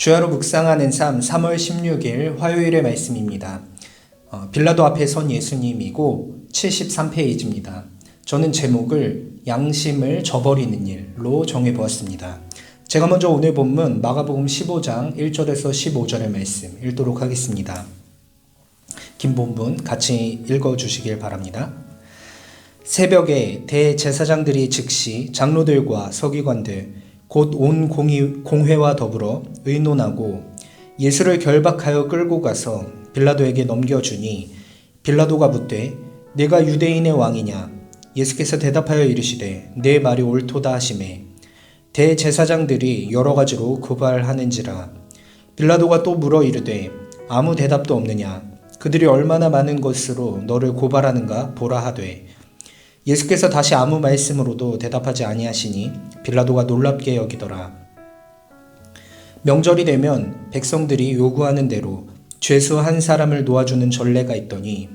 주야로 묵상하는 삶 3월 16일 화요일의 말씀입니다. 빌라도 앞에 선 예수님이고 73페이지입니다. 저는 제목을 양심을 저버리는 일로 정해보았습니다. 제가 먼저 오늘 본문 마가복음 15장 1절에서 15절의 말씀 읽도록 하겠습니다. 긴 본문 같이 읽어주시길 바랍니다. 새벽에 대제사장들이 즉시 장로들과 서기관들 곧 온 공회와 더불어 의논하고 예수를 결박하여 끌고 가서 빌라도에게 넘겨주니 빌라도가 묻되 내가 유대인의 왕이냐? 예수께서 대답하여 이르시되 내 말이 옳도다 하시매 대제사장들이 여러 가지로 고발하는지라. 빌라도가 또 물어 이르되 아무 대답도 없느냐? 그들이 얼마나 많은 것으로 너를 고발하는가 보라 하되 예수께서 다시 아무 말씀으로도 대답하지 아니하시니 빌라도가 놀랍게 여기더라. 명절이 되면 백성들이 요구하는 대로 죄수 한 사람을 놓아주는 전례가 있더니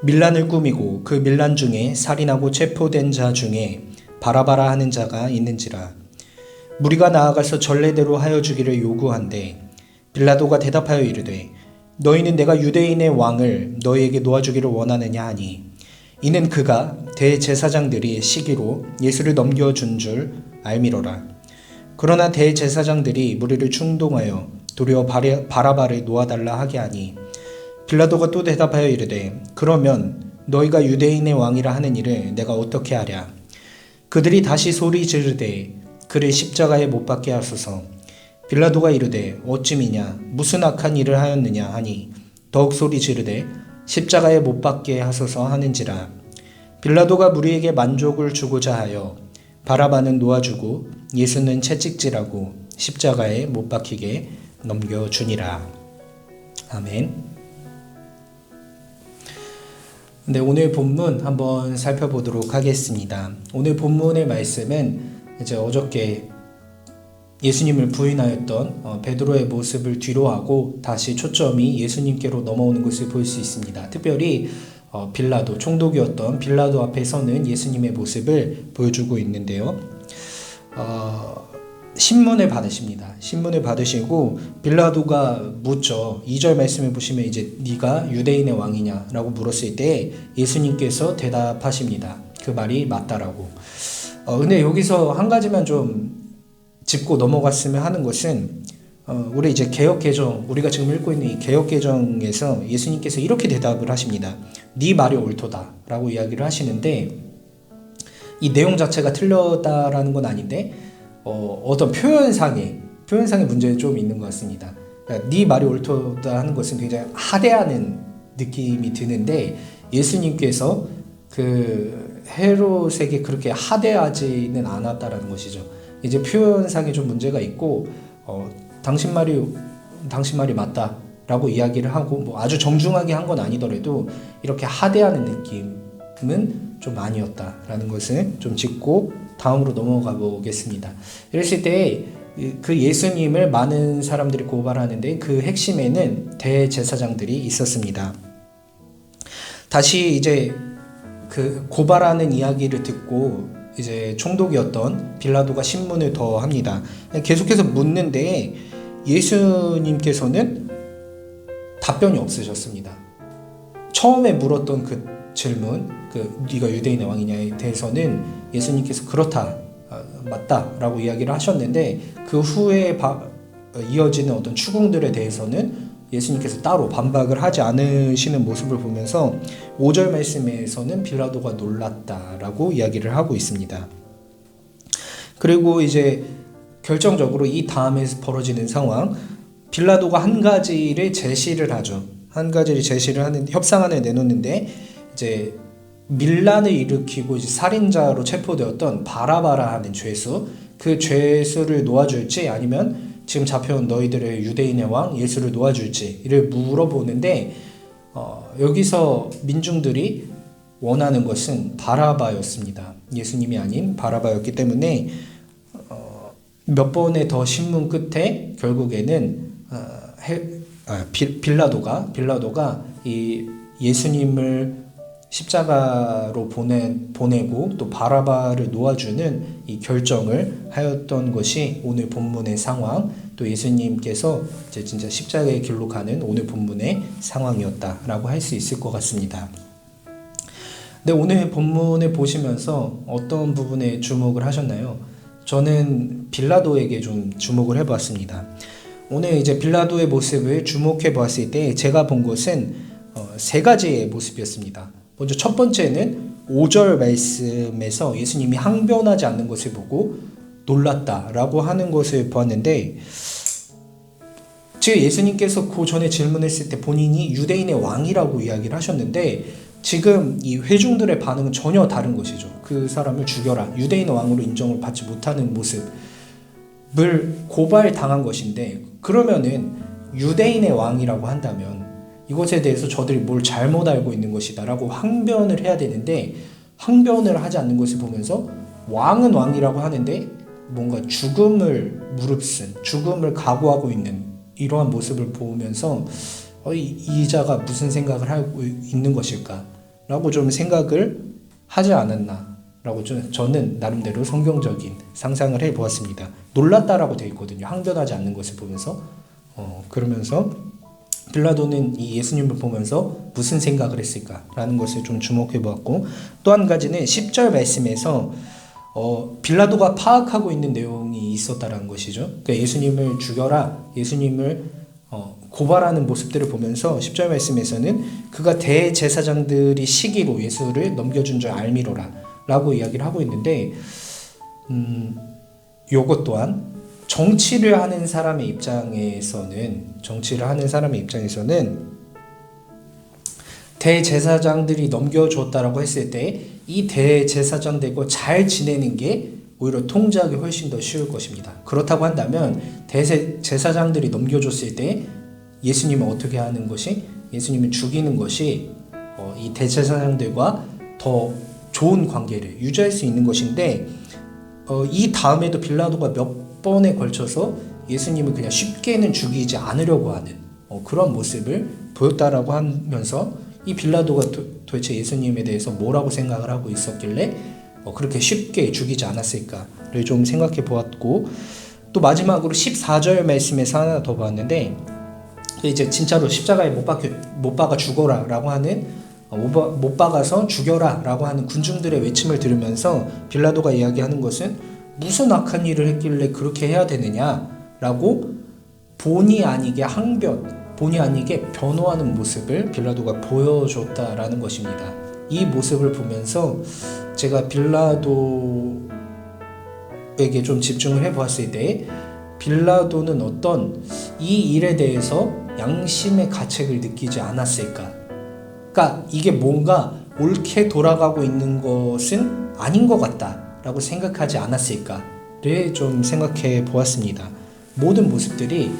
밀란을 꾸미고 그 밀란 중에 살인하고 체포된 자 중에 바라바라 하는 자가 있는지라. 무리가 나아가서 전례대로 하여 주기를 요구한데 빌라도가 대답하여 이르되 너희는 내가 유대인의 왕을 너희에게 놓아주기를 원하느냐 하니 이는 그가 대제사장들이 시기로 예수를 넘겨준 줄 알미러라. 그러나 대제사장들이 무리를 충동하여 도리어 바라바를 놓아달라 하게 하니 빌라도가 또 대답하여 이르되 그러면 너희가 유대인의 왕이라 하는 일을 내가 어떻게 하랴. 그들이 다시 소리 지르되 그를 십자가에 못 박게 하소서. 빌라도가 이르되 어찌미냐 무슨 악한 일을 하였느냐 하니 더욱 소리 지르되 십자가에 못 박게 하소서 하는지라. 빌라도가 무리에게 만족을 주고자 하여 바라바는 놓아주고 예수는 채찍질하고 십자가에 못 박히게 넘겨주니라. 아멘. 네, 오늘 본문 한번 살펴보도록 하겠습니다. 오늘 본문의 말씀은 이제 어저께 예수님을 부인하였던 베드로의 모습을 뒤로하고 다시 초점이 예수님께로 넘어오는 것을 볼 수 있습니다. 특별히 빌라도, 총독이었던 빌라도 앞에 서는 예수님의 모습을 보여주고 있는데요. 신문을 받으십니다. 신문을 받으시고 빌라도가 묻죠. 2절 말씀을 보시면 이제 네가 유대인의 왕이냐라고 물었을 때 예수님께서 대답하십니다. 그 말이 맞다라고. 근데 여기서 한 가지만 좀 짚고 넘어갔으면 하는 것은 우리 이제 개역개정, 우리가 지금 읽고 있는 이 개역개정에서 예수님께서 이렇게 대답을 하십니다. 네 말이 옳도다 라고 이야기를 하시는데 이 내용 자체가 틀렸다라는 건 아닌데 어떤 표현상의 문제는 좀 있는 것 같습니다. 그러니까 네 말이 옳도다 하는 것은 굉장히 하대하는 느낌이 드는데 예수님께서 그 헤롯에게 그렇게 하대하지는 않았다라는 것이죠. 이제 표현상에 좀 문제가 있고 당신 말이 맞다라고 이야기를 하고 뭐 아주 정중하게 한 건 아니더라도 이렇게 하대하는 느낌은 좀 아니었다라는 것을 좀 짚고 다음으로 넘어가 보겠습니다. 이랬을 때 그 예수님을 많은 사람들이 고발하는데 그 핵심에는 대제사장들이 있었습니다. 다시 이제 그 고발하는 이야기를 듣고 이제 총독이었던 빌라도가 신문을 더 합니다. 계속해서 묻는데 예수님께서는 답변이 없으셨습니다. 처음에 물었던 그 질문, 네가 유대인의 왕이냐에 대해서는 예수님께서 그렇다, 맞다라고 이야기를 하셨는데 그 후에 이어지는 어떤 추궁들에 대해서는 예수님께서 따로 반박을 하지 않으시는 모습을 보면서 5절 말씀에서는 빌라도가 놀랐다라고 이야기를 하고 있습니다. 그리고 이제 결정적으로 이 다음에 벌어지는 상황, 빌라도가 한 가지를 제시를 하죠. 한 가지를 제시를 하는데 협상안을 내놓는데 이제 밀란을 일으키고 이제 살인자로 체포되었던 바라바라 하는 죄수, 그 죄수를 놓아줄지 아니면 지금 잡혀온 너희들의 유대인의 왕 예수를 놓아줄지 이를 물어보는데 여기서 민중들이 원하는 것은 바라바였습니다. 예수님이 아닌 바라바였기 때문에 몇 번의 더 신문 끝에 결국에는 빌라도가 이 예수님을 십자가로 보내고 또 바라바를 놓아주는 이 결정을 하였던 것이 오늘 본문의 상황, 또 예수님께서 이제 진짜 십자가의 길로 가는 오늘 본문의 상황이었다라고 할 수 있을 것 같습니다. 근데 오늘 본문을 보시면서 어떤 부분에 주목을 하셨나요? 저는 빌라도에게 좀 주목을 해보았습니다. 오늘 이제 빌라도의 모습을 주목해 보았을 때 제가 본 것은 세 가지의 모습이었습니다. 먼저 첫 번째는 5절 말씀에서 예수님이 항변하지 않는 것을 보고 놀랐다라고 하는 것을 보았는데, 즉 예수님께서 그 전에 질문했을 때 본인이 유대인의 왕이라고 이야기를 하셨는데, 지금 이 회중들의 반응은 전혀 다른 것이죠. 그 사람을 죽여라, 유대인의 왕으로 인정을 받지 못하는 모습을 고발당한 것인데, 그러면은 유대인의 왕이라고 한다면 이것에 대해서 저들이 뭘 잘못 알고 있는 것이다 라고 항변을 해야 되는데, 항변을 하지 않는 것을 보면서 왕은 왕이라고 하는데 뭔가 죽음을 무릅쓴, 죽음을 각오하고 있는 이러한 모습을 보면서 이 자가 무슨 생각을 하고 있는 것일까 라고 좀 생각을 하지 않았나 라고 저는 나름대로 성경적인 상상을 해보았습니다. 놀랐다라고 되어 있거든요. 항변하지 않는 것을 보면서. 그러면서 빌라도는 이 예수님을 보면서 무슨 생각을 했을까라는 것을 좀 주목해 보았고, 또 한 가지는 10절 말씀에서 빌라도가 파악하고 있는 내용이 있었다라는 것이죠. 그러니까 예수님을 죽여라, 예수님을 고발하는 모습들을 보면서 10절 말씀에서는 그가 대제사장들이 시기로 예수를 넘겨준 줄 알미로라 라고 이야기를 하고 있는데, 요것 또한 정치를 하는 사람의 입장에서는 대제사장들이 넘겨줬다라고 했을 때 이 대제사장들과 잘 지내는 게 오히려 통제하기 훨씬 더 쉬울 것입니다. 그렇다고 한다면 대제사장들이 넘겨줬을 때 예수님은 어떻게 하는 것이, 예수님을 죽이는 것이 이 대제사장들과 더 좋은 관계를 유지할 수 있는 것인데, 이 다음에도 빌라도가 몇 번에 걸쳐서 예수님을 그냥 쉽게는 죽이지 않으려고 하는 그런 모습을 보였다라고 하면서, 이 빌라도가 도대체 예수님에 대해서 뭐라고 생각을 하고 있었길래 그렇게 쉽게 죽이지 않았을까를 좀 생각해 보았고, 또 마지막으로 14절 말씀에서 하나 더 봤는데, 이제 진짜로 십자가에 못 박아 죽어라 라고 하는, 못 박아서 죽여라 라고 하는 군중들의 외침을 들으면서 빌라도가 이야기하는 것은 무슨 악한 일을 했길래 그렇게 해야 되느냐 라고 본의 아니게 항변, 본의 아니게 변호하는 모습을 빌라도가 보여줬다라는 것입니다. 이 모습을 보면서 제가 빌라도에게 좀 집중을 해보았을 때, 빌라도는 어떤 이 일에 대해서 양심의 가책을 느끼지 않았을까? 그러니까 이게 뭔가 옳게 돌아가고 있는 것은 아닌 것 같다라고 생각하지 않았을까를 좀 생각해 보았습니다. 모든 모습들이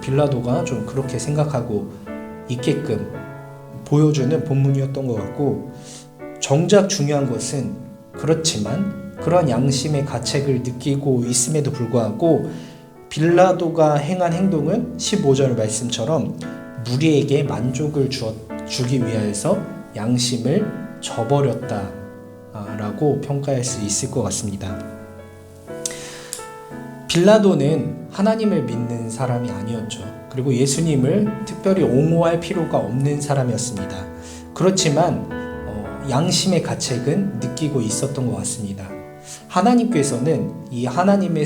빌라도가 좀 그렇게 생각하고 있게끔 보여주는 본문이었던 것 같고, 정작 중요한 것은 그렇지만 그런 양심의 가책을 느끼고 있음에도 불구하고 빌라도가 행한 행동은 15절 말씀처럼 무리에게 만족을 주기 위하여서 양심을 저버렸다라고 평가할 수 있을 것 같습니다. 빌라도는 하나님을 믿는 사람이 아니었죠. 그리고 예수님을 특별히 옹호할 필요가 없는 사람이었습니다. 그렇지만 양심의 가책은 느끼고 있었던 것 같습니다. 하나님께서는 이 하나님의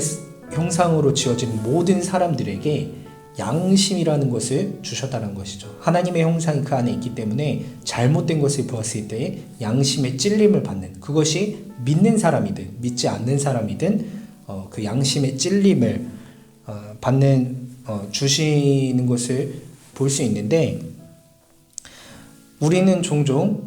형상으로 지어진 모든 사람들에게 양심이라는 것을 주셨다는 것이죠. 하나님의 형상이 그 안에 있기 때문에 잘못된 것을 보았을 때 양심의 찔림을 받는, 그것이 믿는 사람이든 믿지 않는 사람이든 그 양심의 찔림을 주시는 것을 볼 수 있는데, 우리는 종종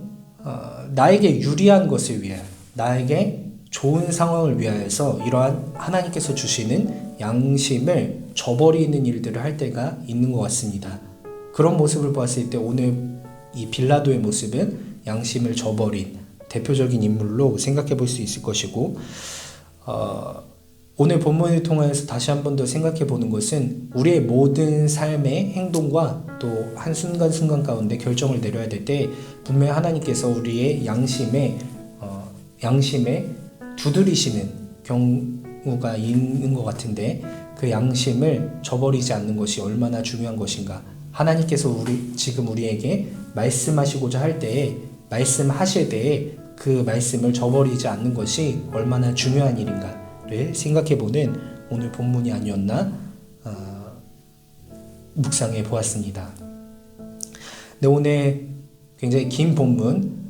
나에게 유리한 것을 위하여, 나에게 좋은 상황을 위하여서 이러한 하나님께서 주시는 양심을 저버리는 일들을 할 때가 있는 것 같습니다. 그런 모습을 보았을 때 오늘 이 빌라도의 모습은 양심을 저버린 대표적인 인물로 생각해 볼 수 있을 것이고, 오늘 본문을 통해서 다시 한 번 더 생각해 보는 것은 우리의 모든 삶의 행동과 또 한순간순간 가운데 결정을 내려야 될 때 분명히 하나님께서 우리의 양심에 두드리시는 경우가 있는 것 같은데, 그 양심을 저버리지 않는 것이 얼마나 중요한 것인가. 하나님께서 지금 우리에게 말씀하시고자 할 때에, 말씀하실 때에 그 말씀을 저버리지 않는 것이 얼마나 중요한 일인가를 생각해보는 오늘 본문이 아니었나 묵상해 보았습니다. 네, 오늘 굉장히 긴 본문,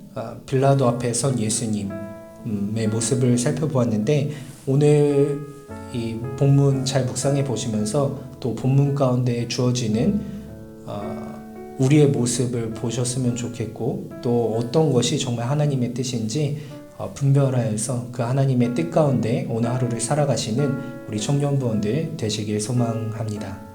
빌라도 앞에 선 예수님의 모습을 살펴보았는데, 오늘 이 본문 잘 묵상해 보시면서 또 본문 가운데 주어지는 우리의 모습을 보셨으면 좋겠고, 또 어떤 것이 정말 하나님의 뜻인지 분별하여서 그 하나님의 뜻 가운데 오늘 하루를 살아가시는 우리 청년부원들 되시길 소망합니다.